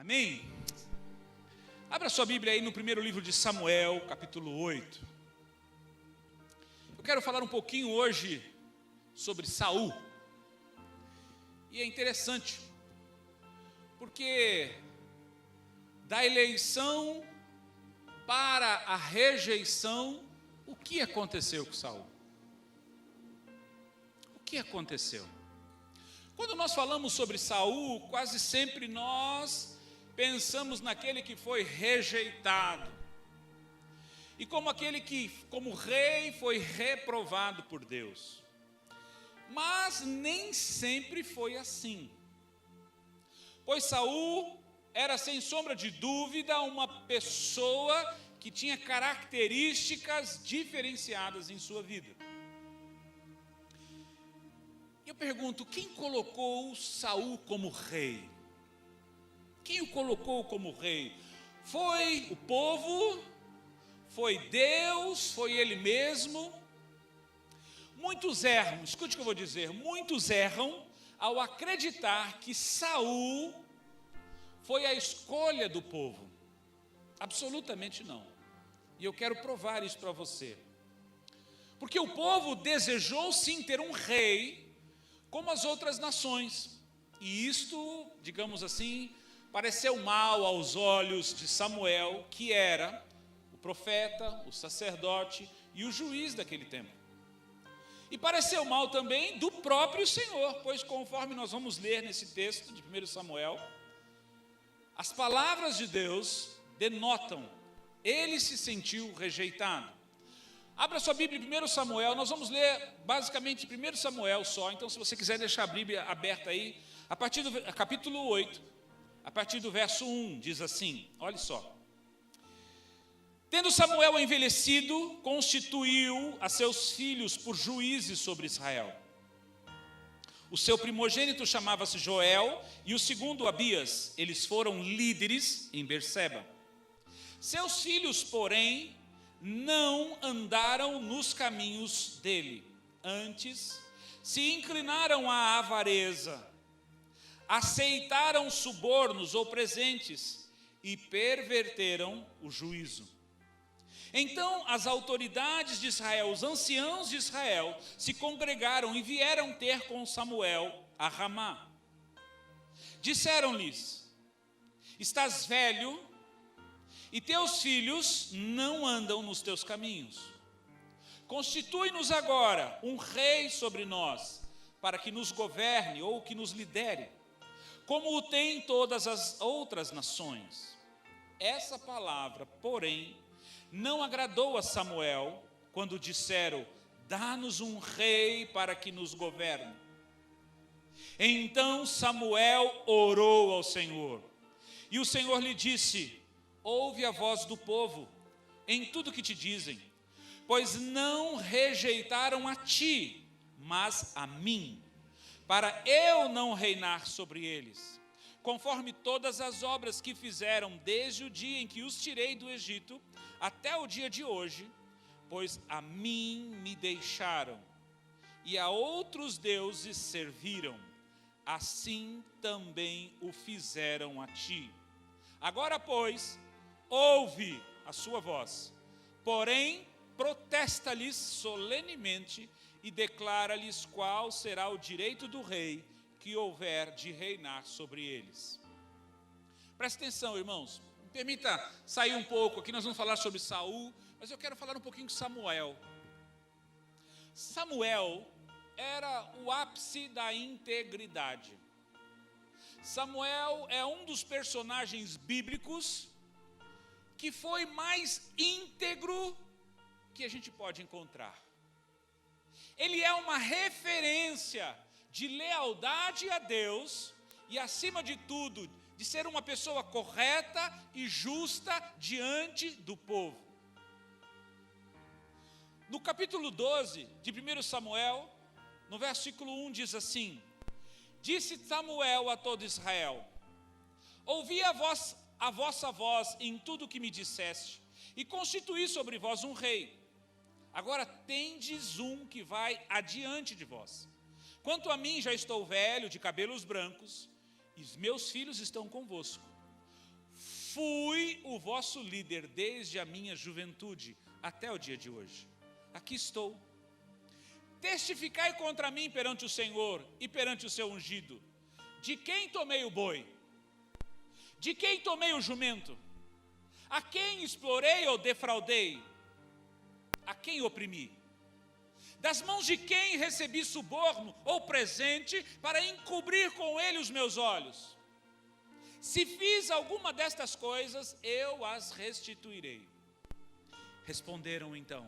Amém? Abra sua Bíblia aí no primeiro livro de Samuel, capítulo 8. Eu quero falar um pouquinho hoje sobre Saul. E é interessante, porque da eleição para a rejeição, o que aconteceu com Saul? O que aconteceu? Quando nós falamos sobre Saul, quase sempre nós pensamos naquele que foi rejeitado. E como aquele que, como rei, foi reprovado por Deus. Mas nem sempre foi assim. Pois Saul era, sem sombra de dúvida, uma pessoa que tinha características diferenciadas em sua vida. Eu pergunto, quem colocou Saul como rei? Quem o colocou como rei? Foi o povo? Foi Deus? Foi ele mesmo? Muitos erram, escute o que eu vou dizer, muitos erram ao acreditar que Saul foi a escolha do povo. Absolutamente não. E eu quero provar isso para você. Porque o povo desejou sim ter um rei como as outras nações. E isto, digamos assim, pareceu mal aos olhos de Samuel, que era o profeta, o sacerdote e o juiz daquele tempo. E pareceu mal também do próprio Senhor, pois conforme nós vamos ler nesse texto de 1 Samuel, as palavras de Deus denotam, ele se sentiu rejeitado. Abra sua Bíblia em 1 Samuel, nós vamos ler basicamente 1 Samuel só, então se você quiser deixar a Bíblia aberta aí, a partir do capítulo 8, a partir do verso 1, diz assim, olha só. Tendo Samuel envelhecido, constituiu a seus filhos por juízes sobre Israel. O seu primogênito chamava-se Joel e o segundo Abias. Eles foram líderes em Berseba. Seus filhos, porém, não andaram nos caminhos dele. Antes, se inclinaram à avareza, aceitaram subornos ou presentes e perverteram o juízo. Então as autoridades de Israel, os anciãos de Israel, se congregaram e vieram ter com Samuel a Ramá. Disseram-lhes: estás velho e teus filhos não andam nos teus caminhos. Constitui-nos agora um rei sobre nós, para que nos governe ou que nos lidere, como o tem todas as outras nações. Essa palavra, porém, não agradou a Samuel, quando disseram: dá-nos um rei para que nos governe. Então Samuel orou ao Senhor, e o Senhor lhe disse: ouve a voz do povo, em tudo que te dizem, pois não rejeitaram a ti, mas a mim, para eu não reinar sobre eles, conforme todas as obras que fizeram desde o dia em que os tirei do Egito, até o dia de hoje, pois a mim me deixaram, e a outros deuses serviram, assim também o fizeram a ti. Agora, pois, ouve a sua voz, porém protesta-lhes solenemente e declara-lhes qual será o direito do rei que houver de reinar sobre eles. Preste atenção, irmãos, me permita sair um pouco, aqui nós vamos falar sobre Saul, mas eu quero falar um pouquinho de Samuel. Samuel era o ápice da integridade. Samuel é um dos personagens bíblicos que foi mais íntegro que a gente pode encontrar. Ele é uma referência de lealdade a Deus e, acima de tudo, de ser uma pessoa correta e justa diante do povo. No capítulo 12 de 1 Samuel, no versículo 1 diz assim: disse Samuel a todo Israel: ouvi a vossa voz em tudo o que me disseste, e constituí sobre vós um rei. Agora tendes um que vai adiante de vós. Quanto a mim, já estou velho, de cabelos brancos, e os meus filhos estão convosco. fui o vosso líder desde a minha juventude até o dia de hoje. Aqui estou. Testificai contra mim perante o Senhor e perante o seu ungido. De quem tomei o boi? De quem tomei o jumento? A quem explorei ou defraudei? A quem oprimi? Das mãos de quem recebi suborno ou presente para encobrir com ele os meus olhos? Se fiz alguma destas coisas, eu as restituirei. Responderam então: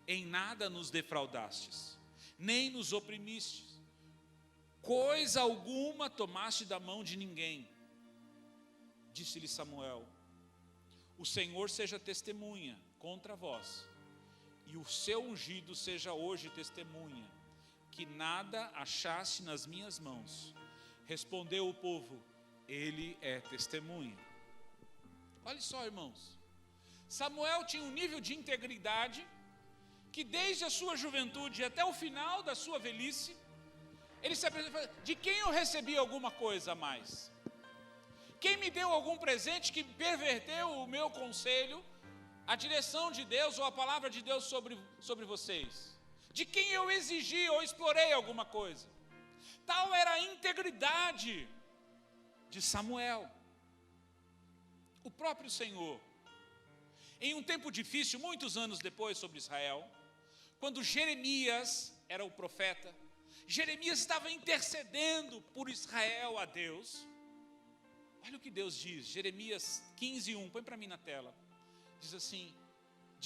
em nada nos defraudastes, nem nos oprimistes. Coisa alguma tomaste da mão de ninguém. Disse-lhe Samuel: o Senhor seja testemunha contra vós, e o seu ungido seja hoje testemunha, que nada achaste nas minhas mãos. Respondeu o povo: ele é testemunha. Olha só, irmãos, Samuel tinha um nível de integridade que desde a sua juventude até o final da sua velhice, ele se apresenta: de quem eu recebi alguma coisa a mais? Quem me deu algum presente que perverteu o meu conselho, a direção de Deus ou a palavra de Deus sobre vocês? De quem eu exigi ou explorei alguma coisa? Tal era a integridade de Samuel. O próprio Senhor, em um tempo difícil, muitos anos depois sobre Israel, quando Jeremias era o profeta, Jeremias estava intercedendo por Israel a Deus. Olha o que Deus diz, Jeremias 15:1, põe para mim na tela. Diz assim: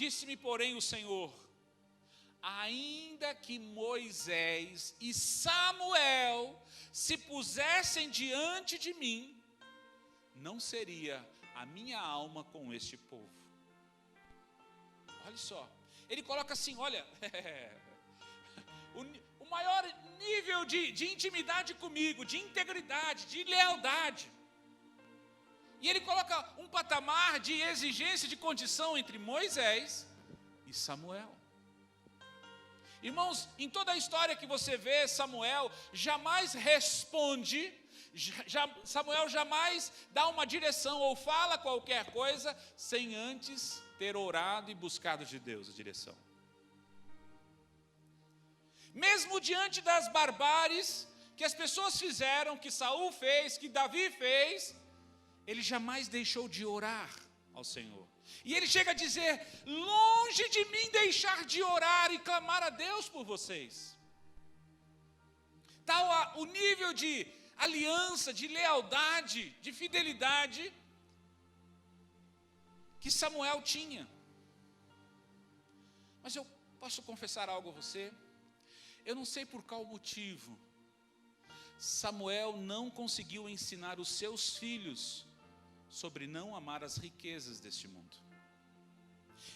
disse-me, porém, o Senhor: ainda que Moisés e Samuel se pusessem diante de mim, não seria a minha alma com este povo. Olha só, ele coloca assim, olha, o maior nível de intimidade comigo, de integridade, de lealdade. E ele coloca um patamar de exigência, de condição entre Moisés e Samuel. Irmãos, em toda a história que você vê, Samuel jamais responde, Samuel jamais dá uma direção ou fala qualquer coisa sem antes ter orado e buscado de Deus a direção. Mesmo diante das barbáries que as pessoas fizeram, que Saul fez, que Davi fez, ele jamais deixou de orar ao Senhor. E ele chega a dizer: longe de mim deixar de orar e clamar a Deus por vocês. Tal o nível de aliança, de lealdade, de fidelidade que Samuel tinha. Mas eu posso confessar algo a você? Eu não sei por qual motivo Samuel não conseguiu ensinar os seus filhos sobre não amar as riquezas deste mundo.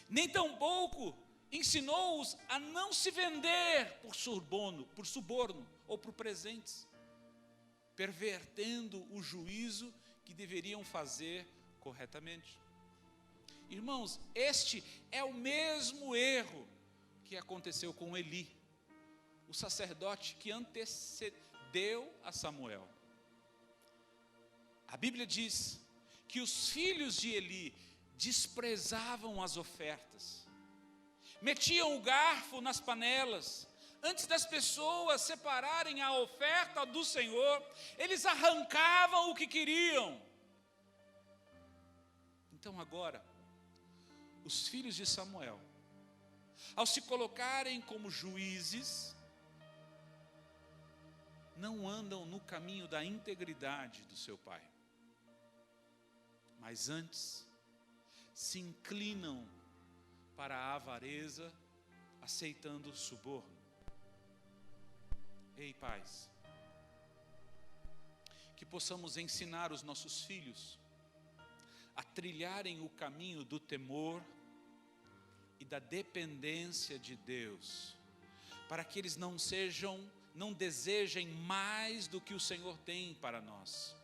Nem tampouco ensinou-os a não se vender por suborno ou por presentes, pervertendo o juízo que deveriam fazer corretamente. Irmãos, este é o mesmo erro que aconteceu com Eli, o sacerdote que antecedeu a Samuel. A Bíblia diz que os filhos de Eli desprezavam as ofertas, metiam o garfo nas panelas, antes das pessoas separarem a oferta do Senhor, eles arrancavam o que queriam. Então agora, os filhos de Samuel, ao se colocarem como juízes, não andam no caminho da integridade do seu pai, mas antes se inclinam para a avareza, aceitando o suborno. Ei, pais, que possamos ensinar os nossos filhos a trilharem o caminho do temor e da dependência de Deus, para que eles não desejem mais do que o Senhor tem para nós,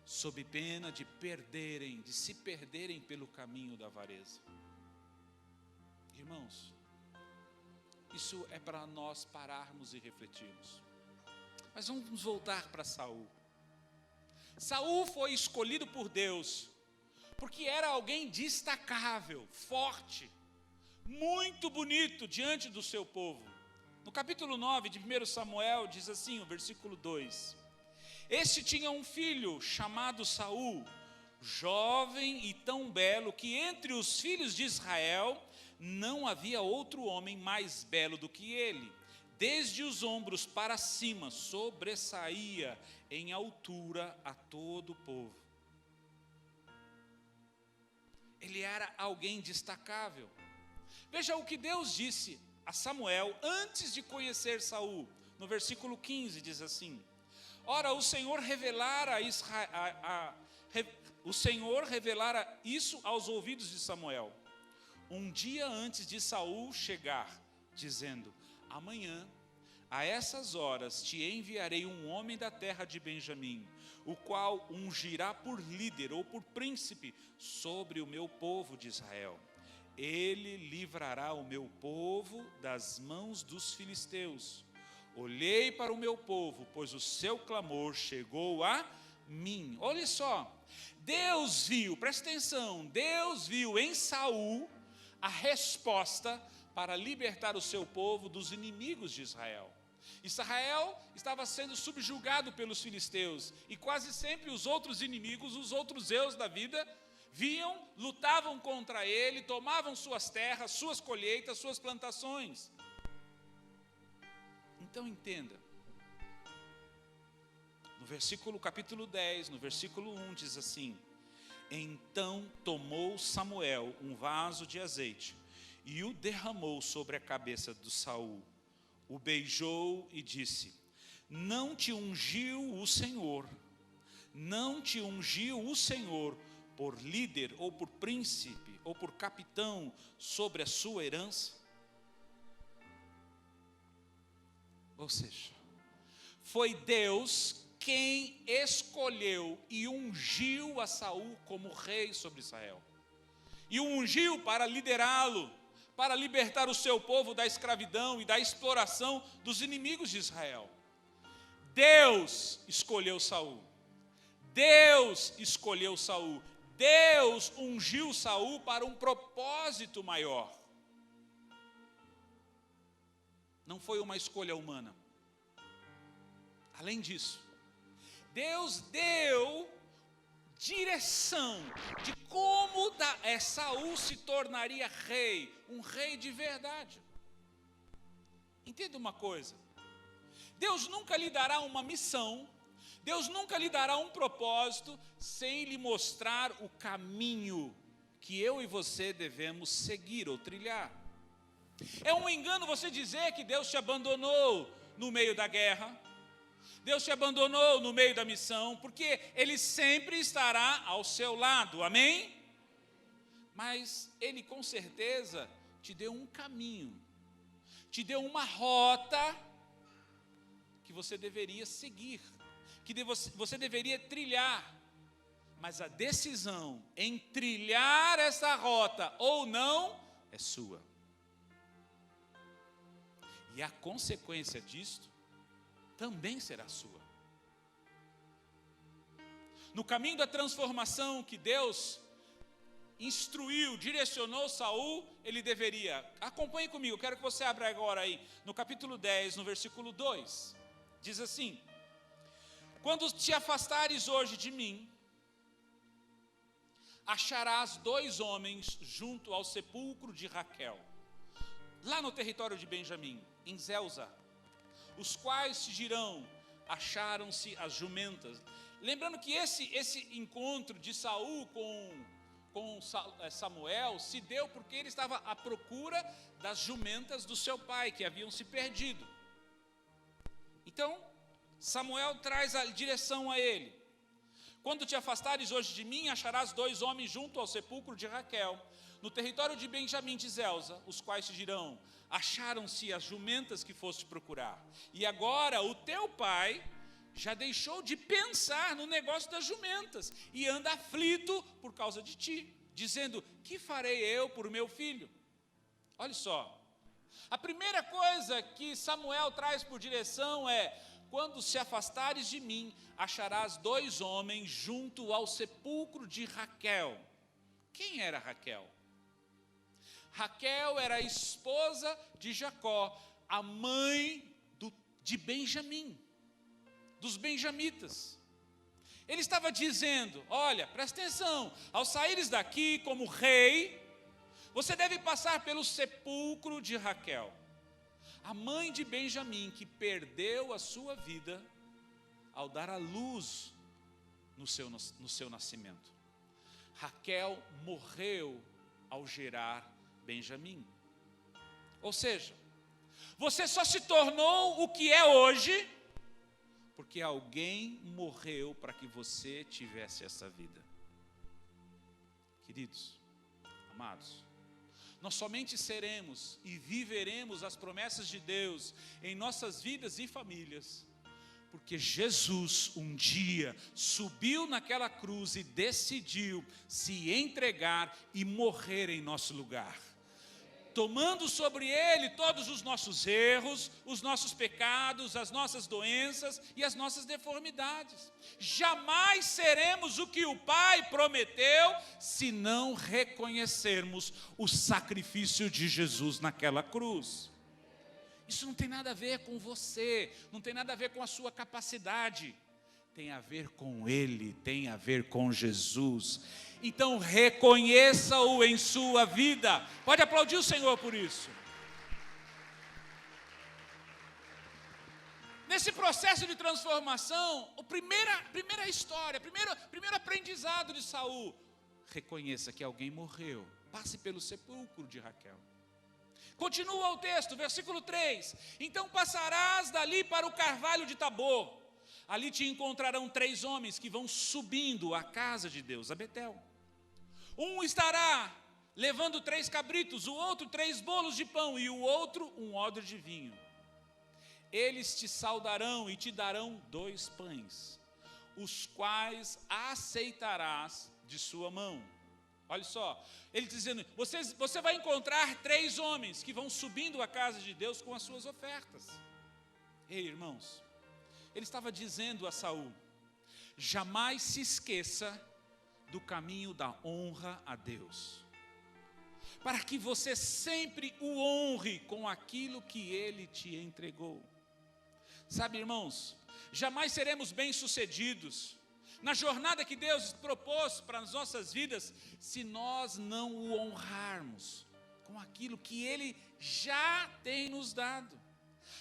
sob pena de se perderem pelo caminho da avareza. Irmãos, isso é para nós pararmos e refletirmos. Mas vamos voltar para Saul. Saul foi escolhido por Deus porque era alguém destacável, forte, muito bonito diante do seu povo. No capítulo 9 de 1 Samuel, diz assim, o versículo 2: Este tinha um filho chamado Saul, jovem e tão belo, que entre os filhos de Israel não havia outro homem mais belo do que ele. Desde os ombros para cima, sobressaía em altura a todo o povo. Ele era alguém destacável. Veja o que Deus disse a Samuel antes de conhecer Saul. No versículo 15 diz assim: Ora, o Senhor revelara isso aos ouvidos de Samuel, um dia antes de Saul chegar, dizendo: Amanhã, a essas horas, te enviarei um homem da terra de Benjamim, o qual ungirá por líder ou por príncipe sobre o meu povo de Israel. Ele livrará o meu povo das mãos dos filisteus. Olhei para o meu povo, pois o seu clamor chegou a mim. Olha só, Deus viu, presta atenção, Deus viu em Saul a resposta para libertar o seu povo dos inimigos de Israel. Israel estava sendo subjugado pelos filisteus, e quase sempre os outros inimigos, os outros deuses da vida, vinham, lutavam contra ele, tomavam suas terras, suas colheitas, suas plantações. Então entenda, no capítulo 10, no versículo 1 diz assim: Então tomou Samuel um vaso de azeite e o derramou sobre a cabeça de Saul, o beijou e disse: Não te ungiu o Senhor por líder ou por príncipe ou por capitão sobre a sua herança? Ou seja, foi Deus quem escolheu e ungiu a Saul como rei sobre Israel. E o ungiu para liderá-lo, para libertar o seu povo da escravidão e da exploração dos inimigos de Israel. Deus escolheu Saul. Deus escolheu Saul. Deus ungiu Saul para um propósito maior. Não foi uma escolha humana. Além disso, Deus deu direção de como Saul se tornaria rei, um rei de verdade. Entenda uma coisa: Deus nunca lhe dará uma missão, Deus nunca lhe dará um propósito sem lhe mostrar o caminho que eu e você devemos seguir ou trilhar. É um engano você dizer que Deus te abandonou no meio da guerra, Deus te abandonou no meio da missão, porque Ele sempre estará ao seu lado, amém? Mas Ele com certeza te deu um caminho, te deu uma rota que você deveria seguir, que você deveria trilhar, mas a decisão em trilhar essa rota ou não é sua. E a consequência disto também será sua. No caminho da transformação que Deus instruiu, direcionou Saul, ele deveria, acompanhe comigo, quero que você abra agora aí, no capítulo 10, no versículo 2, diz assim: Quando te afastares hoje de mim, acharás 2 homens junto ao sepulcro de Raquel, lá no território de Benjamim, em Zelza, os quais te dirão: acharam-se as jumentas. Lembrando que esse encontro de Saul com Samuel se deu porque ele estava à procura das jumentas do seu pai, que haviam se perdido. Então, Samuel traz a direção a ele: quando te afastares hoje de mim, acharás 2 homens junto ao sepulcro de Raquel, no território de Benjamim de Zelza, os quais te dirão: acharam-se as jumentas que foste procurar. E agora o teu pai já deixou de pensar no negócio das jumentas e anda aflito por causa de ti, dizendo: que farei eu por meu filho? Olha só, a primeira coisa que Samuel traz por direção é: quando se afastares de mim, acharás 2 homens junto ao sepulcro de Raquel. Quem era Raquel? Raquel era a esposa de Jacó, a mãe de Benjamim, dos benjamitas. Ele estava dizendo: olha, presta atenção, ao saíres daqui como rei, você deve passar pelo sepulcro de Raquel, a mãe de Benjamim, que perdeu a sua vida ao dar à luz no seu nascimento. Raquel morreu ao gerar Benjamim. Ou seja, você só se tornou o que é hoje porque alguém morreu para que você tivesse essa vida. Queridos, amados, nós somente seremos e viveremos as promessas de Deus em nossas vidas e famílias, porque Jesus um dia subiu naquela cruz e decidiu se entregar e morrer em nosso lugar, tomando sobre ele todos os nossos erros, os nossos pecados, as nossas doenças e as nossas deformidades. Jamais seremos o que o Pai prometeu se não reconhecermos o sacrifício de Jesus naquela cruz. Isso não tem nada a ver com você, não tem nada a ver com a sua capacidade, tem a ver com Ele, tem a ver com Jesus. Então reconheça-o em sua vida. Pode aplaudir o Senhor por isso. Nesse processo de transformação, a primeira história, primeiro aprendizado de Saul: reconheça que alguém morreu, passe pelo sepulcro de Raquel. Continua o texto, versículo 3: então passarás dali para o carvalho de Tabor, ali te encontrarão 3 homens que vão subindo à casa de Deus, a Betel. Um estará levando 3 cabritos, o outro 3 bolos de pão e o outro um odre de vinho. Eles te saudarão e te darão 2 pães, os quais aceitarás de sua mão. Olha só, ele dizendo: você vai encontrar 3 homens que vão subindo à casa de Deus com as suas ofertas. Ei, irmãos, ele estava dizendo a Saul: jamais se esqueça do caminho da honra a Deus, para que você sempre o honre com aquilo que Ele te entregou. Sabe, irmãos, jamais seremos bem-sucedidos na jornada que Deus propôs para as nossas vidas se nós não o honrarmos com aquilo que Ele já tem nos dado.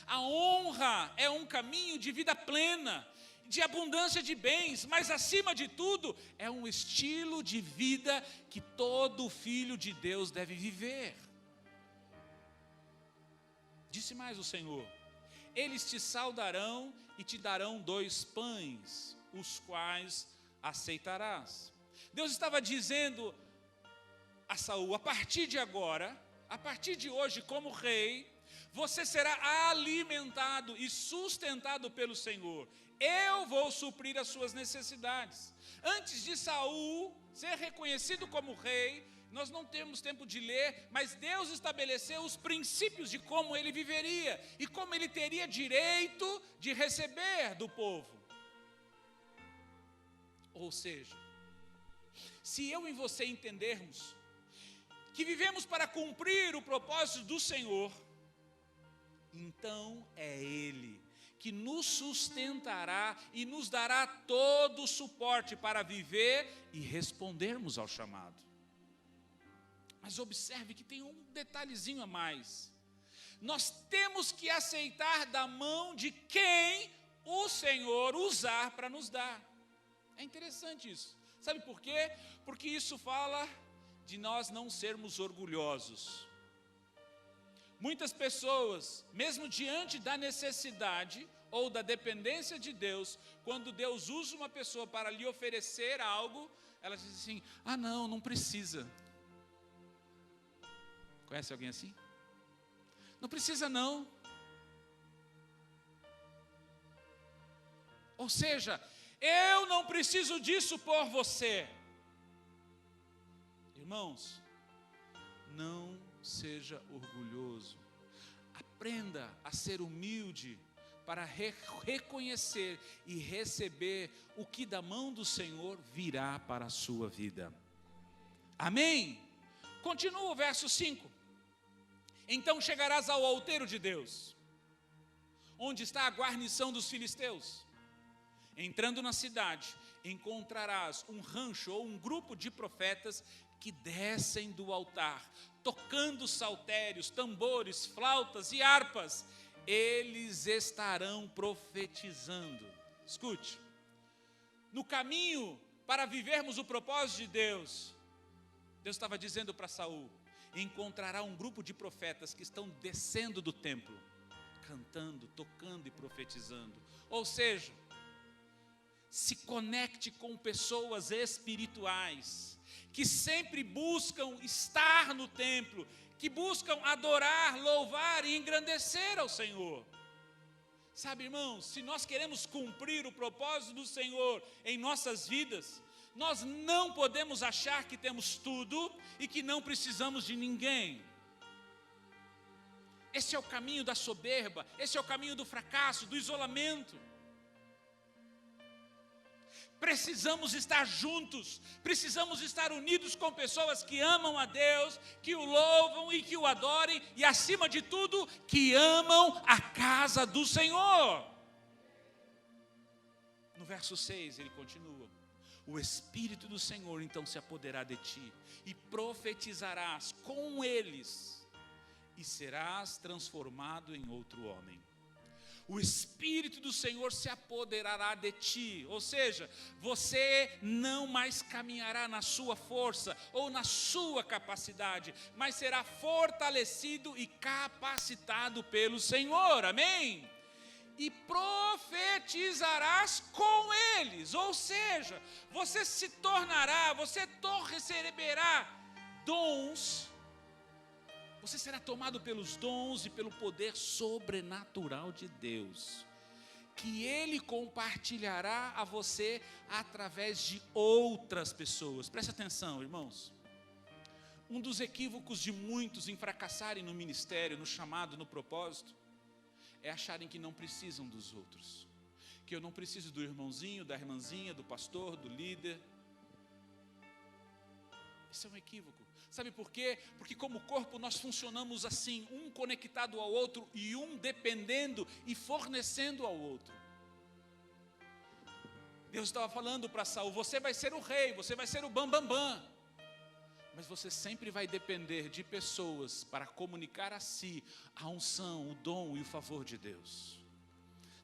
A honra é um caminho de vida plena, de abundância de bens, mas acima de tudo, é um estilo de vida que todo filho de Deus deve viver. Disse mais o Senhor: eles te saudarão e te darão 2 pães, os quais aceitarás. Deus estava dizendo a Saul: a partir de agora, a partir de hoje, como rei, você será alimentado e sustentado pelo Senhor. Eu vou suprir as suas necessidades. Antes de Saul ser reconhecido como rei, nós não temos tempo de ler, mas Deus estabeleceu os princípios de como ele viveria e como ele teria direito de receber do povo. Ou seja, se eu e você entendermos que vivemos para cumprir o propósito do Senhor, então é Ele que nos sustentará e nos dará todo o suporte para viver e respondermos ao chamado. Mas observe que tem um detalhezinho a mais. Nós temos que aceitar da mão de quem o Senhor usar para nos dar. É interessante isso. Sabe por quê? Porque isso fala de nós não sermos orgulhosos. Muitas pessoas, mesmo diante da necessidade ou da dependência de Deus, quando Deus usa uma pessoa para lhe oferecer algo, elas dizem assim: não precisa. Conhece alguém assim? Não precisa não. Ou seja, eu não preciso disso por você. Irmãos, não seja orgulhoso. Aprenda a ser humilde para reconhecer e receber o que da mão do Senhor virá para a sua vida. Amém? Continua o verso 5. Então chegarás ao outeiro de Deus, onde está a guarnição dos filisteus. Entrando na cidade, encontrarás um rancho ou um grupo de profetas que descem do altar, tocando saltérios, tambores, flautas e harpas. Eles estarão profetizando. Escute, no caminho para vivermos o propósito de Deus, Deus estava dizendo para Saul: encontrará um grupo de profetas que estão descendo do templo, cantando, tocando e profetizando. Ou seja, se conecte com pessoas espirituais, que sempre buscam estar no templo, que buscam adorar, louvar e engrandecer ao Senhor. Sabe, irmãos, se nós queremos cumprir o propósito do Senhor em nossas vidas, nós não podemos achar que temos tudo e que não precisamos de ninguém. Esse é o caminho da soberba, esse é o caminho do fracasso, do isolamento. Precisamos estar juntos, precisamos estar unidos com pessoas que amam a Deus, que o louvam e que o adorem, e acima de tudo, que amam a casa do Senhor. No verso 6 ele continua: o Espírito do Senhor então se apoderará de ti, e profetizarás com eles, e serás transformado em outro homem. O Espírito do Senhor se apoderará de ti, ou seja, você não mais caminhará na sua força ou na sua capacidade, mas será fortalecido e capacitado pelo Senhor, amém? E profetizarás com eles, ou seja, você se tornará, você receberá dons. Você será tomado pelos dons e pelo poder sobrenatural de Deus, que Ele compartilhará a você através de outras pessoas. Preste atenção, irmãos. Um dos equívocos de muitos em fracassarem no ministério, no chamado, no propósito, é acharem que não precisam dos outros. Que eu não preciso do irmãozinho, da irmãzinha, do pastor, do líder. Isso é um equívoco. Sabe por quê? Porque como corpo nós funcionamos assim, um conectado ao outro e um dependendo e fornecendo ao outro. Deus estava falando para Saul: você vai ser o rei, você vai ser o bambambam, mas você sempre vai depender de pessoas para comunicar a si a unção, o dom e o favor de Deus.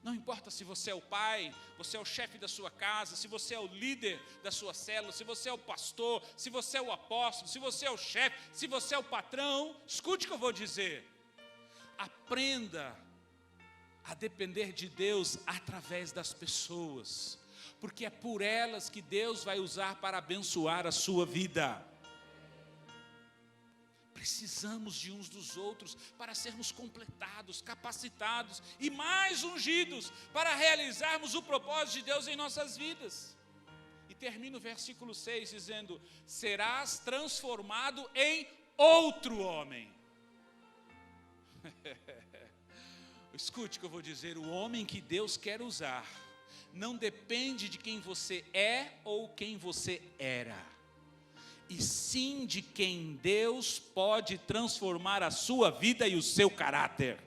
Não importa se você é o pai, você é o chefe da sua casa, se você é o líder da sua célula, se você é o pastor, se você é o apóstolo, se você é o chefe, se você é o patrão, escute o que eu vou dizer. Aprenda a depender de Deus através das pessoas, porque é por elas que Deus vai usar para abençoar a sua vida. Precisamos de uns dos outros para sermos completados, capacitados e mais ungidos para realizarmos o propósito de Deus em nossas vidas. E termina o versículo 6 dizendo: serás transformado em outro homem. Escute o que eu vou dizer: o homem que Deus quer usar não depende de quem você é ou quem você era, e sim de quem Deus pode transformar a sua vida e o seu caráter.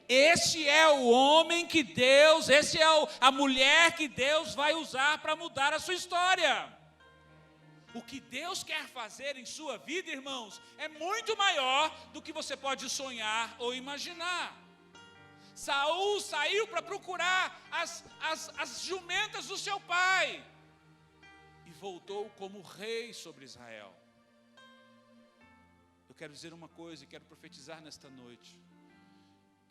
Este é o homem que Deus, esse é a mulher que Deus vai usar para mudar a sua história. O que Deus quer fazer em sua vida, irmãos, é muito maior do que você pode sonhar ou imaginar. Saul saiu para procurar as jumentas do seu pai, e voltou como rei sobre Israel. Eu quero dizer uma coisa e quero profetizar nesta noite,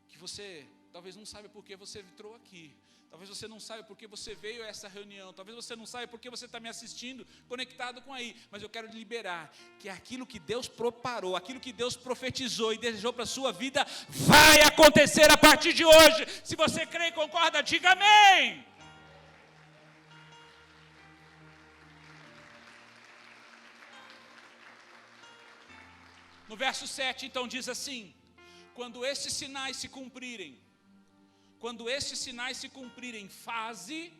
que você talvez não saiba por que você entrou aqui, talvez você não saiba por que você veio a essa reunião, talvez você não saiba por que você está me assistindo, conectado com aí, mas eu quero liberar que aquilo que Deus preparou, aquilo que Deus profetizou e desejou para a sua vida, vai acontecer a partir de hoje. Se você crê e concorda, diga amém. No verso 7, então, diz assim: quando estes sinais se cumprirem, faze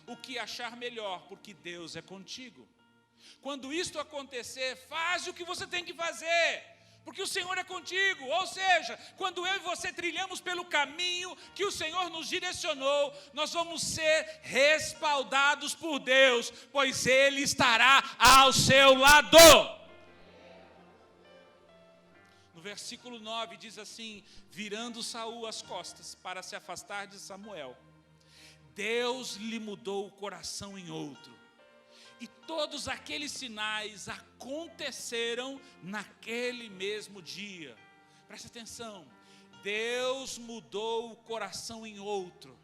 o que achar melhor, porque Deus é contigo. Quando isto acontecer, faz o que você tem que fazer, porque o Senhor é contigo. Ou seja, quando eu e você trilhamos pelo caminho que o Senhor nos direcionou, nós vamos ser respaldados por Deus, pois Ele estará ao seu lado. No versículo 9 diz assim: virando Saul as costas para se afastar de Samuel, Deus lhe mudou o coração em outro. E todos aqueles sinais aconteceram naquele mesmo dia. Presta atenção, Deus mudou o coração em outro.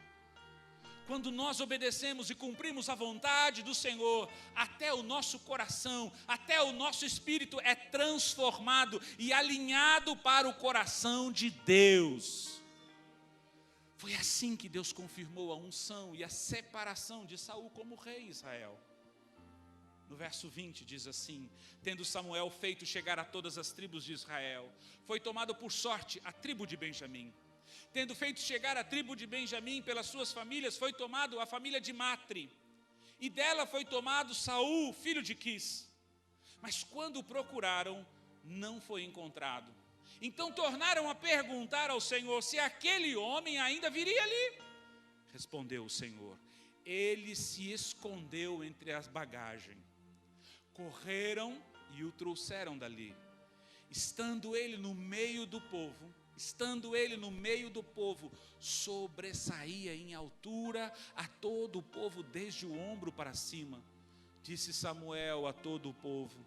Quando nós obedecemos e cumprimos a vontade do Senhor, até o nosso coração, até o nosso espírito é transformado e alinhado para o coração de Deus. Foi assim que Deus confirmou a unção e a separação de Saul como rei de Israel. No verso 20 diz assim: tendo Samuel feito chegar a todas as tribos de Israel, foi tomado por sorte a tribo de Benjamim. Tendo feito chegar a tribo de Benjamim pelas suas famílias, foi tomado a família de Matri, e dela foi tomado Saul, filho de Quis. Mas quando o procuraram, não foi encontrado. Então tornaram a perguntar ao Senhor se aquele homem ainda viria ali. Respondeu o Senhor: ele se escondeu entre as bagagens. Correram e o trouxeram dali. Estando ele no meio do povo, sobressaía em altura a todo o povo, desde o ombro para cima. Disse Samuel a todo o povo: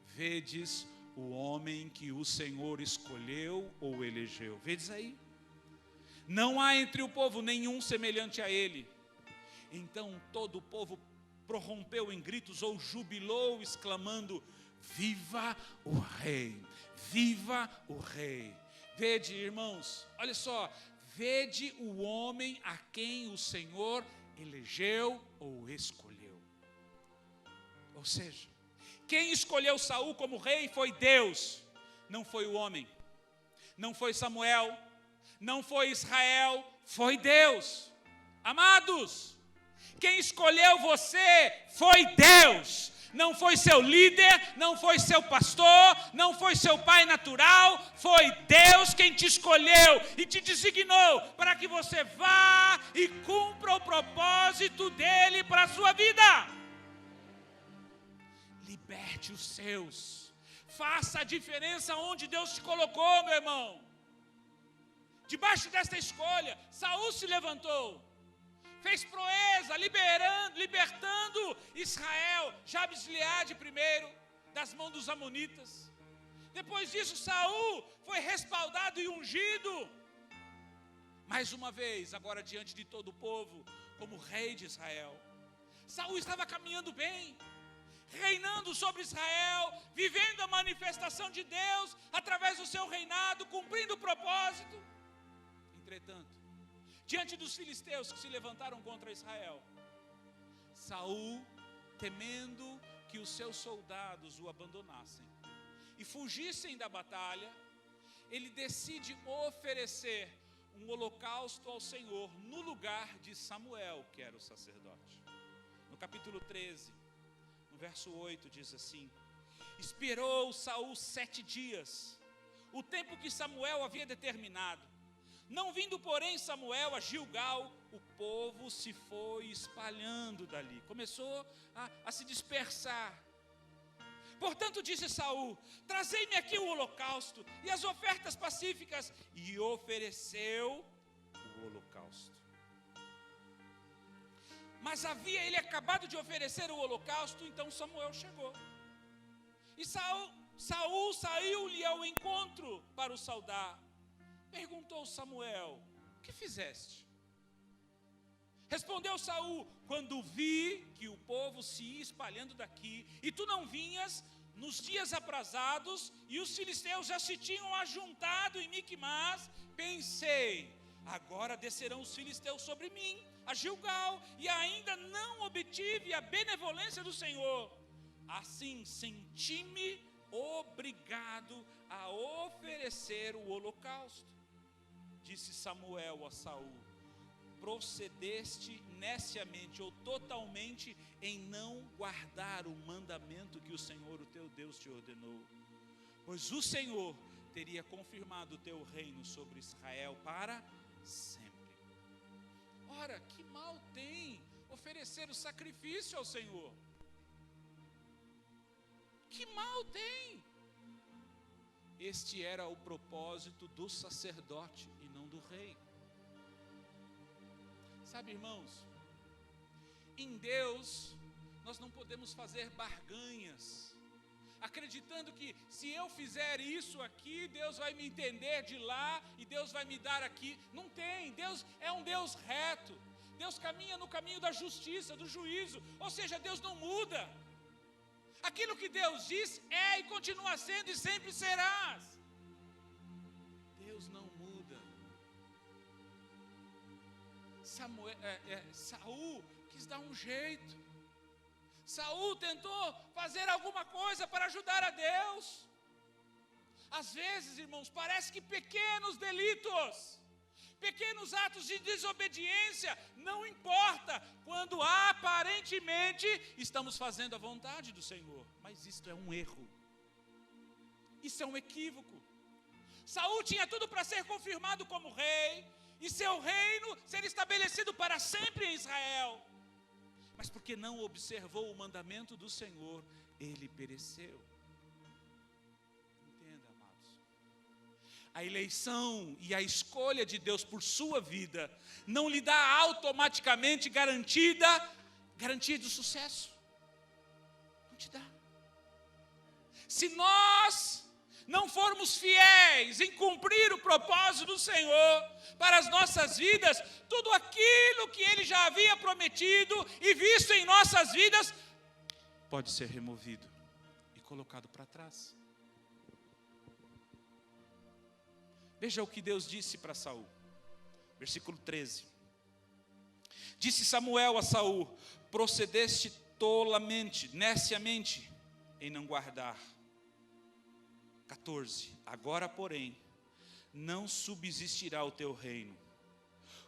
vedes o homem que o Senhor escolheu ou elegeu. Vedes aí? Não há entre o povo nenhum semelhante a ele. Então todo o povo prorrompeu em gritos ou jubilou, exclamando: viva o rei, viva o rei. Vede, irmãos, olha só, vede o homem a quem o Senhor elegeu ou escolheu. Ou seja, quem escolheu Saul como rei foi Deus, não foi o homem, não foi Samuel, não foi Israel, foi Deus. Amados, quem escolheu você foi Deus, não foi seu líder, não foi seu pastor, não foi seu pai natural, foi Deus quem te escolheu e te designou para que você vá e cumpra o propósito dele para a sua vida. Liberte os seus, faça a diferença onde Deus te colocou, meu irmão. Debaixo desta escolha, Saul se levantou, fez proeza, libertando Israel, Jabes de Gileade primeiro, das mãos dos amonitas. Depois disso, Saul foi respaldado e ungido, mais uma vez, agora diante de todo o povo, como rei de Israel. Saul estava caminhando bem, reinando sobre Israel, vivendo a manifestação de Deus, através do seu reinado, cumprindo o propósito. Entretanto, diante dos filisteus que se levantaram contra Israel, Saul, temendo que os seus soldados o abandonassem e fugissem da batalha, ele decide oferecer um holocausto ao Senhor no lugar de Samuel, que era o sacerdote. No capítulo 13, no verso 8 diz assim: esperou Saul 7 dias, o tempo que Samuel havia determinado. Não vindo, porém, Samuel a Gilgal, o povo se foi espalhando dali, começou a se dispersar. Portanto, disse Saul: trazei-me aqui o holocausto e as ofertas pacíficas. E ofereceu o holocausto. Mas havia ele acabado de oferecer o holocausto, então Samuel chegou. E Saul saiu-lhe ao encontro para o saudar. Perguntou Samuel: o que fizeste? Respondeu Saul: quando vi que o povo se ia espalhando daqui, e tu não vinhas nos dias aprazados, e os filisteus já se tinham ajuntado em Miquimás, pensei: agora descerão os filisteus sobre mim, a Gilgal, e ainda não obtive a benevolência do Senhor. Assim senti-me obrigado a oferecer o holocausto. Disse Samuel a Saul: procedeste neciamente ou totalmente em não guardar o mandamento que o Senhor, o teu Deus, te ordenou. Pois o Senhor teria confirmado o teu reino sobre Israel para sempre. Ora, que mal tem oferecer o sacrifício ao Senhor? Que mal tem? Este era o propósito do sacerdote e não do rei. Sabe, irmãos, em Deus nós não podemos fazer barganhas, acreditando que se eu fizer isso aqui, Deus vai me entender de lá e Deus vai me dar aqui. Não tem. Deus é um Deus reto. Deus caminha no caminho da justiça, do juízo. Ou seja, Deus não muda. Aquilo que Deus diz é e continua sendo e sempre serás. Deus não muda. Saul quis dar um jeito. Saul tentou fazer alguma coisa para ajudar a Deus. Às vezes, irmãos, parece que pequenos delitos, pequenos atos de desobediência, não importa, quando aparentemente estamos fazendo a vontade do Senhor. Mas isto é um erro. Isso é um equívoco. Saul tinha tudo para ser confirmado como rei, e seu reino ser estabelecido para sempre em Israel. Mas porque não observou o mandamento do Senhor, ele pereceu. Entenda, amados. A eleição e a escolha de Deus por sua vida não lhe dá automaticamente garantia de sucesso. Não te dá. Se nós não formos fiéis em cumprir o propósito do Senhor para as nossas vidas, tudo aquilo que Ele já havia prometido e visto em nossas vidas, pode ser removido e colocado para trás. Veja o que Deus disse para Saul, versículo 13. Disse Samuel a Saul: procedeste tolamente, neciamente, em não guardar. 14. Agora, porém, não subsistirá o teu reino.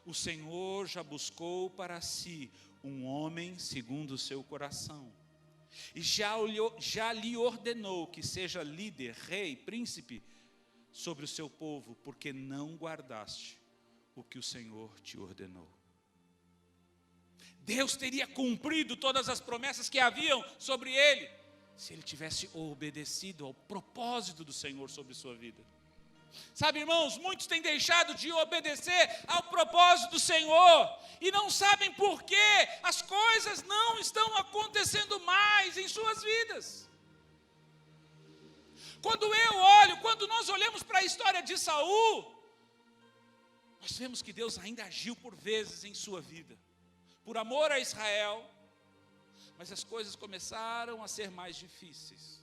O Senhor já buscou para si um homem segundo o seu coração, e já lhe ordenou que seja líder, rei, príncipe sobre o seu povo, porque não guardaste o que o Senhor te ordenou. Deus teria cumprido todas as promessas que haviam sobre ele, se ele tivesse obedecido ao propósito do Senhor sobre sua vida. Sabe, irmãos, muitos têm deixado de obedecer ao propósito do Senhor e não sabem por que as coisas não estão acontecendo mais em suas vidas. Quando nós olhamos para a história de Saul, nós vemos que Deus ainda agiu por vezes em sua vida, por amor a Israel, mas as coisas começaram a ser mais difíceis.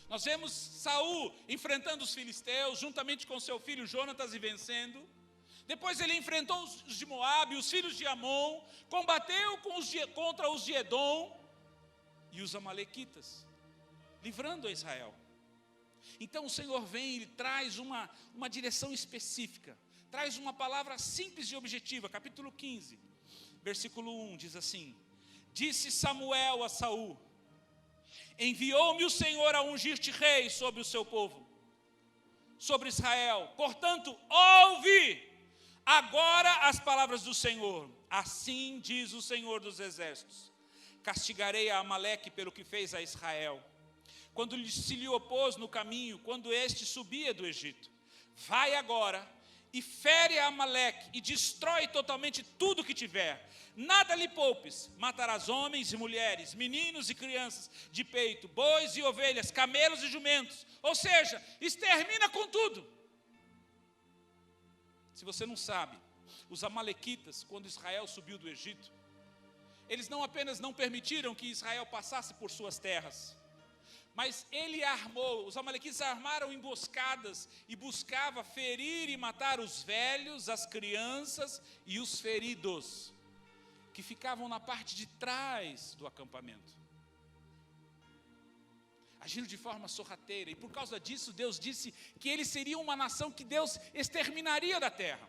Nós vemos Saul enfrentando os filisteus, juntamente com seu filho Jonatas, e vencendo. Depois ele enfrentou os de Moabe, os filhos de Amon, combateu contra os de Edom e os amalequitas, livrando a Israel. Então o Senhor vem e ele traz uma direção específica, traz uma palavra simples e objetiva. Capítulo 15, versículo 1 diz assim: disse Samuel a Saul: enviou-me o Senhor a ungir-te rei sobre o seu povo, sobre Israel. Portanto, ouve agora as palavras do Senhor. Assim diz o Senhor dos exércitos: castigarei a Amaleque pelo que fez a Israel, quando se lhe opôs no caminho, quando este subia do Egito. Vai agora e fere a Amaleque e destrói totalmente tudo que tiver. Nada lhe poupes. Matarás homens e mulheres, meninos e crianças de peito, bois e ovelhas, camelos e jumentos. Ou seja, extermina com tudo. Se você não sabe, os amalequitas, quando Israel subiu do Egito, eles não apenas não permitiram que Israel passasse por suas terras, mas os amalequitas armaram emboscadas e buscava ferir e matar os velhos, as crianças e os feridos, que ficavam na parte de trás do acampamento, agindo de forma sorrateira. E por causa disso, Deus disse que eles seriam uma nação que Deus exterminaria da terra.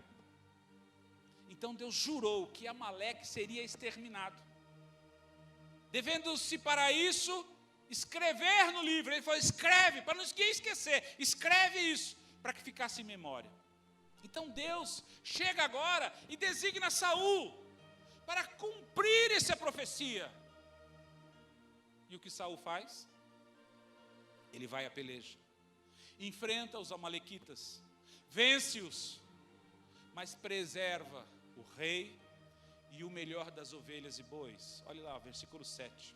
Então Deus jurou que Amaleque seria exterminado. Devendo-se para isso escrever no livro. Ele falou, escreve, para ninguém esquecer. Escreve isso, para que ficasse em memória. Então Deus chega agora e designa Saul para cumprir essa profecia. E o que Saul faz? Ele vai à peleja, enfrenta os amalequitas, vence-os, mas preserva o rei e o melhor das ovelhas e bois. Olha lá, versículo 7.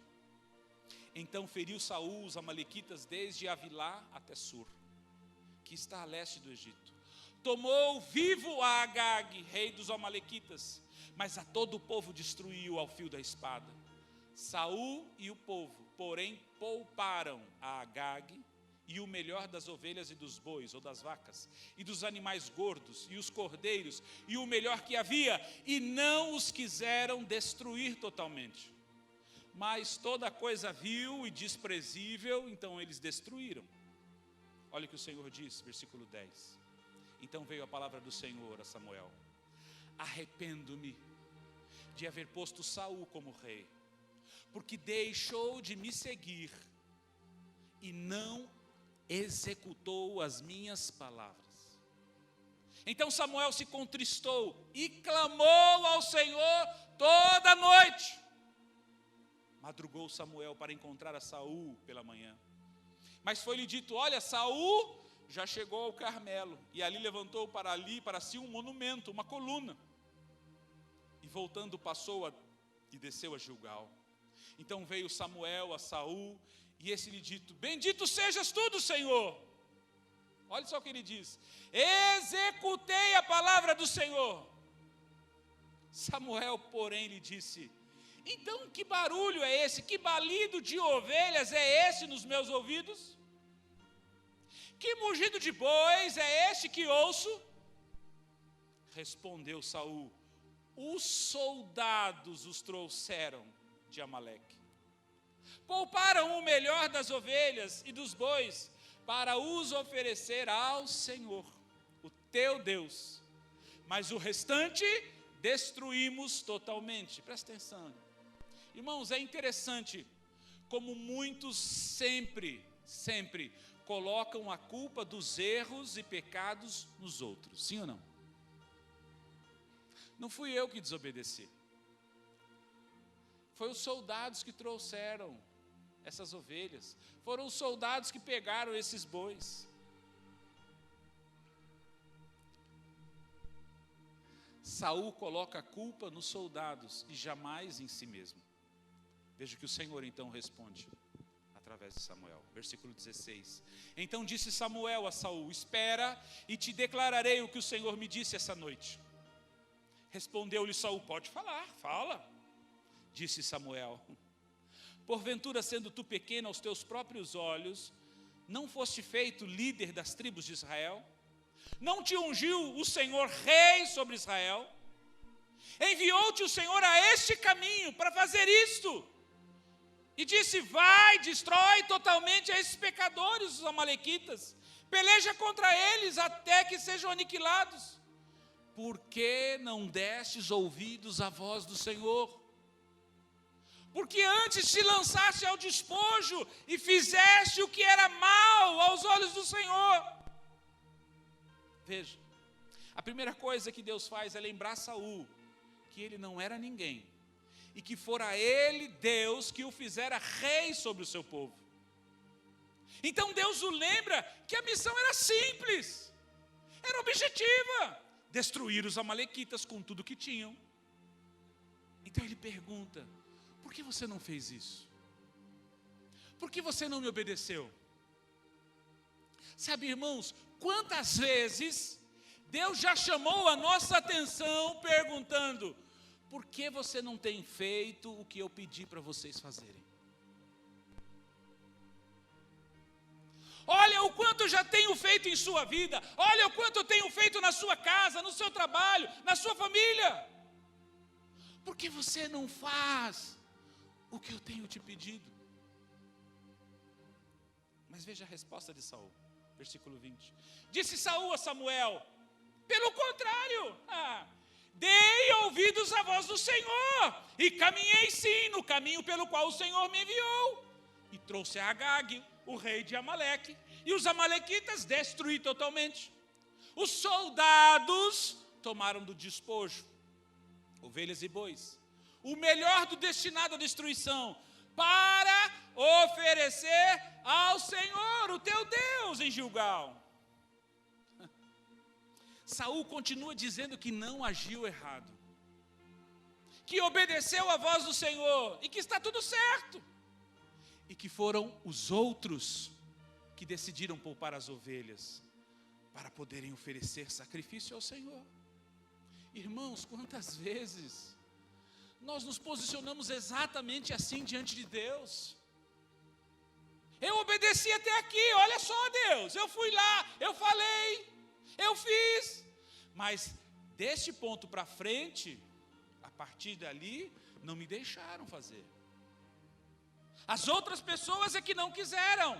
Então feriu Saul os amalequitas desde Avilá até Sur, que está a leste do Egito. Tomou vivo a Agag, rei dos amalequitas, mas a todo o povo destruiu ao fio da espada. Saul e o povo, porém, pouparam a Agag e o melhor das ovelhas e dos bois, ou das vacas, e dos animais gordos, e os cordeiros, e o melhor que havia, e não os quiseram destruir totalmente. Mas toda coisa vil e desprezível, então eles destruíram. Olha o que o Senhor diz, versículo 10. Então veio a palavra do Senhor a Samuel: arrependo-me de haver posto Saul como rei, porque deixou de me seguir e não executou as minhas palavras. Então Samuel se contristou e clamou ao Senhor toda a noite. Madrugou Samuel para encontrar a Saul pela manhã, mas foi-lhe dito: olha, Saul já chegou ao Carmelo, e ali levantou para si um monumento, uma coluna, e voltando passou e desceu a Gilgal. Então veio Samuel a Saul, e esse lhe dito: bendito sejas tu do Senhor. Olha só o que ele diz: executei a palavra do Senhor. Samuel, porém, lhe disse: então que barulho é esse? Que balido de ovelhas é esse nos meus ouvidos? Que mugido de bois é este que ouço? Respondeu Saul: os soldados os trouxeram de Amaleque. Pouparam o melhor das ovelhas e dos bois para os oferecer ao Senhor, o teu Deus. Mas o restante destruímos totalmente. Presta atenção. Irmãos, é interessante como muitos sempre colocam a culpa dos erros e pecados nos outros. Sim ou não? Não fui eu que desobedeci. Foi os soldados que trouxeram essas ovelhas. Foram os soldados que pegaram esses bois. Saul coloca a culpa nos soldados e jamais em si mesmo. Veja que o Senhor então responde através de Samuel. Versículo 16. Então disse Samuel a Saul: espera e te declararei o que o Senhor me disse essa noite. Respondeu-lhe Saul: pode falar, fala. Disse Samuel: porventura, sendo tu pequeno aos teus próprios olhos, não foste feito líder das tribos de Israel? Não te ungiu o Senhor rei sobre Israel? Enviou-te o Senhor a este caminho para fazer isto. E disse: vai, destrói totalmente a esses pecadores, os amalequitas, peleja contra eles até que sejam aniquilados. Por que não destes ouvidos à voz do Senhor? Porque antes te lançaste ao despojo e fizeste o que era mal aos olhos do Senhor. Veja, a primeira coisa que Deus faz é lembrar Saul que ele não era ninguém, e que fora ele, Deus, que o fizera rei sobre o seu povo. Então Deus o lembra que a missão era simples, era objetiva: destruir os amalequitas com tudo que tinham. Então ele pergunta: por que você não fez isso? Por que você não me obedeceu? Sabe, irmãos, quantas vezes Deus já chamou a nossa atenção perguntando: por que você não tem feito o que eu pedi para vocês fazerem? Olha o quanto eu já tenho feito em sua vida, olha o quanto eu tenho feito na sua casa, no seu trabalho, na sua família. Por que você não faz o que eu tenho te pedido? Mas veja a resposta de Saul, versículo 20. Disse Saul a Samuel: pelo contrário, dei ouvidos à voz do Senhor, e caminhei sim no caminho pelo qual o Senhor me enviou, e trouxe a Agag, o rei de Amaleque, e os amalequitas destruí totalmente. Os soldados tomaram do despojo ovelhas e bois, o melhor do destinado à destruição, para oferecer ao Senhor, o teu Deus, em Gilgal. Saul continua dizendo que não agiu errado, que obedeceu à voz do Senhor, e que está tudo certo, e que foram os outros que decidiram poupar as ovelhas, para poderem oferecer sacrifício ao Senhor. Irmãos, quantas vezes nós nos posicionamos exatamente assim diante de Deus? Eu obedeci até aqui, olha só, Deus, eu fui lá, eu falei, eu fiz, mas deste ponto para frente, a partir dali, não me deixaram fazer. As outras pessoas é que não quiseram.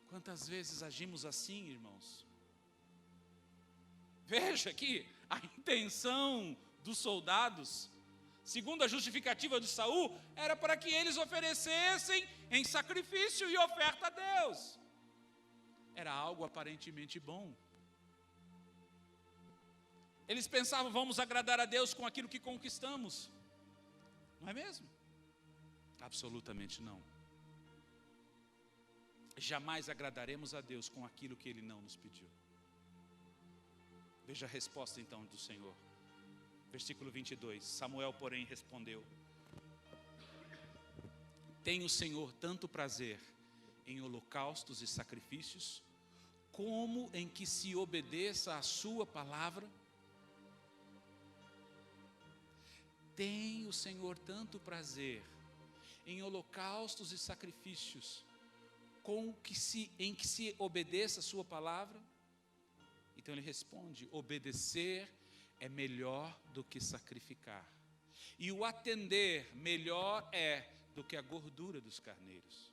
Quantas vezes agimos assim, irmãos? Veja aqui, a intenção dos soldados, segundo a justificativa de Saul, era para que eles oferecessem em sacrifício e oferta a Deus. Era algo aparentemente bom. Eles pensavam, vamos agradar a Deus com aquilo que conquistamos. Não é mesmo? Absolutamente não. Jamais agradaremos a Deus com aquilo que Ele não nos pediu. Veja a resposta então do Senhor. Versículo 22. Samuel, porém, respondeu: tem o Senhor tanto prazer em holocaustos e sacrifícios, como em que se obedeça à sua palavra? Tem o Senhor tanto prazer em holocaustos e sacrifícios, em que se obedeça a sua palavra? Então ele responde: obedecer é melhor do que sacrificar, e o atender melhor é do que a gordura dos carneiros,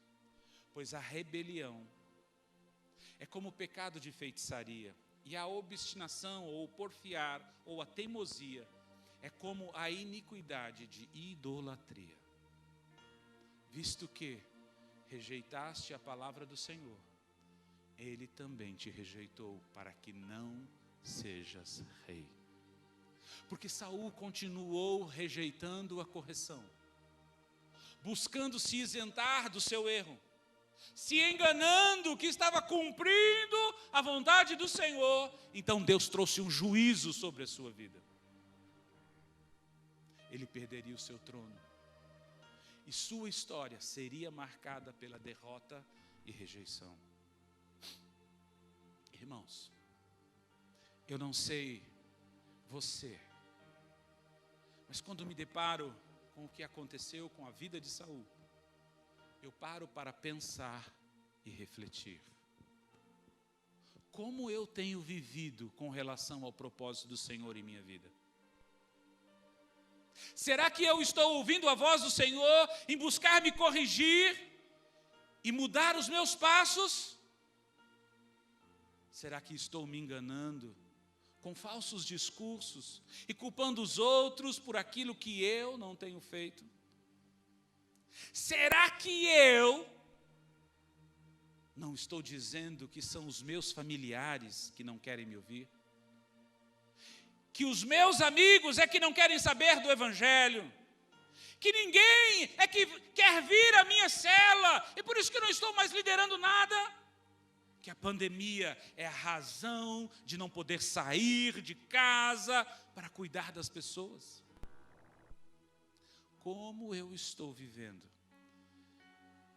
pois a rebelião é como o pecado de feitiçaria, e a obstinação, ou o porfiar, ou a teimosia, é como a iniquidade de idolatria. Visto que rejeitaste a palavra do Senhor, Ele também te rejeitou, para que não sejas rei. Porque Saul continuou rejeitando a correção, buscando se isentar do seu erro, se enganando que estava cumprindo a vontade do Senhor. Então Deus trouxe um juízo sobre a sua vida. Ele perderia o seu trono, e sua história seria marcada pela derrota e rejeição. Irmãos, eu não sei você, mas quando me deparo com o que aconteceu com a vida de Saul, eu paro para pensar e refletir. Como eu tenho vivido com relação ao propósito do Senhor em minha vida? Será que eu estou ouvindo a voz do Senhor em buscar me corrigir e mudar os meus passos? Será que estou me enganando com falsos discursos e culpando os outros por aquilo que eu não tenho feito? Será que eu não estou dizendo que são os meus familiares que não querem me ouvir? Que os meus amigos é que não querem saber do Evangelho? Que ninguém é que quer vir à minha cela, e por isso que eu não estou mais liderando nada? Que a pandemia é a razão de não poder sair de casa para cuidar das pessoas? Como eu estou vivendo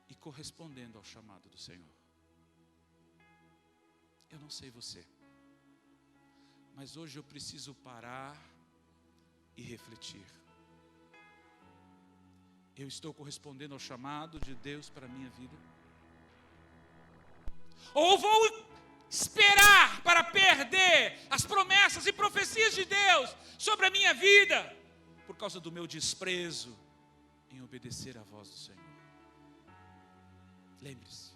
e correspondendo ao chamado do Senhor? Eu não sei você, mas hoje eu preciso parar e refletir. Eu estou correspondendo ao chamado de Deus para a minha vida? Ou vou esperar para perder as promessas e profecias de Deus sobre a minha vida, por causa do meu desprezo em obedecer à voz do Senhor? Lembre-se,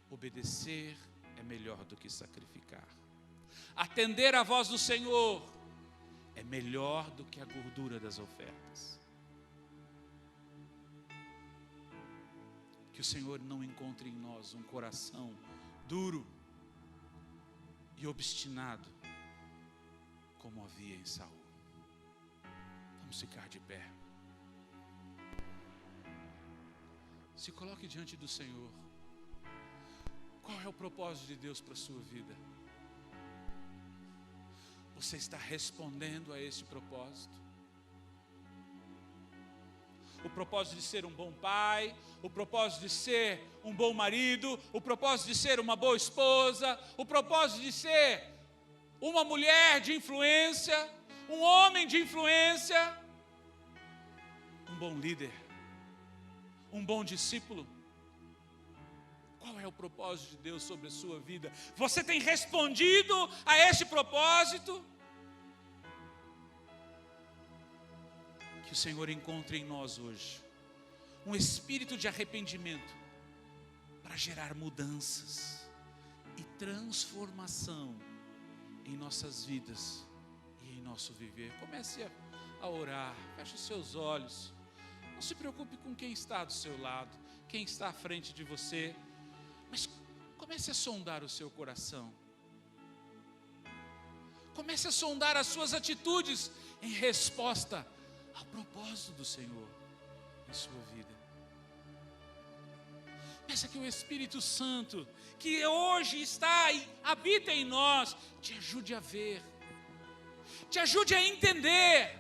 obedecer é melhor do que sacrificar. Atender à voz do Senhor é melhor do que a gordura das ofertas. Que o Senhor não encontre em nós um coração duro e obstinado, como havia em Saul. Vamos ficar de pé. Se coloque diante do Senhor. Qual é o propósito de Deus para a sua vida? Você está respondendo a esse propósito? O propósito de ser um bom pai, o propósito de ser um bom marido, o propósito de ser uma boa esposa, o propósito de ser uma mulher de influência, um homem de influência, um bom líder, um bom discípulo. Qual é o propósito de Deus sobre a sua vida? Você tem respondido a esse propósito? Que o Senhor encontre em nós hoje um espírito de arrependimento para gerar mudanças e transformação em nossas vidas e em nosso viver. Comece a orar, feche os seus olhos. Não se preocupe com quem está do seu lado, quem está à frente de você, mas comece a sondar o seu coração. Comece a sondar as suas atitudes em resposta ao propósito do Senhor em sua vida. Peça que o Espírito Santo, que hoje está e habita em nós, te ajude a ver, te ajude a entender,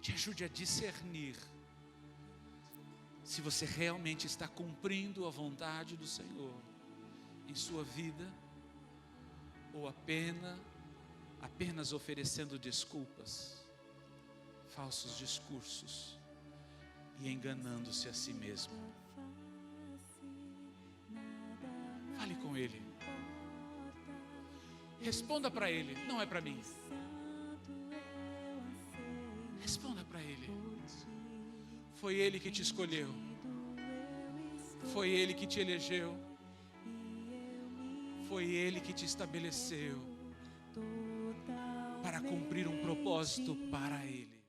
te ajude a discernir se você realmente está cumprindo a vontade do Senhor em sua vida, ou apenas oferecendo desculpas, falsos discursos e enganando-se a si mesmo. Fale com Ele. Responda para Ele, não é para mim. Responda para Ele. Foi Ele que te escolheu. Foi Ele que te elegeu. Foi Ele que te estabeleceu para cumprir um propósito para Ele.